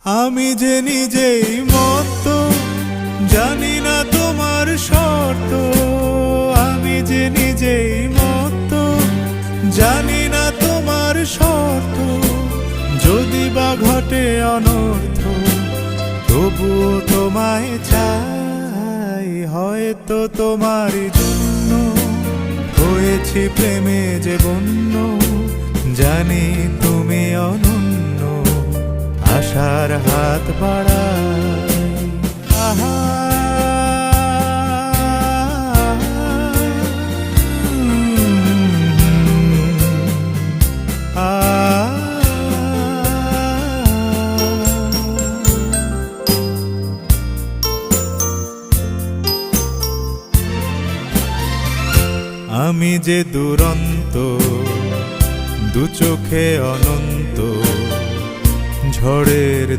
আমি যে নিজেই মত, জানি না তোমার শর্ত। আমি যে নিজেই মত, জানি না তোমার শর্ত। যদি বা ঘটে অনর্থ, তবুও তোমায় চাই। হয়তো তোমার জন্য হয়েছি প্রেমে যে বন্য। জানি তুমি অনন্য, আশার হাত বাড়াই। আহা আমি যে দুরন্ত, দু চোখে অনন্ত ঝড়ের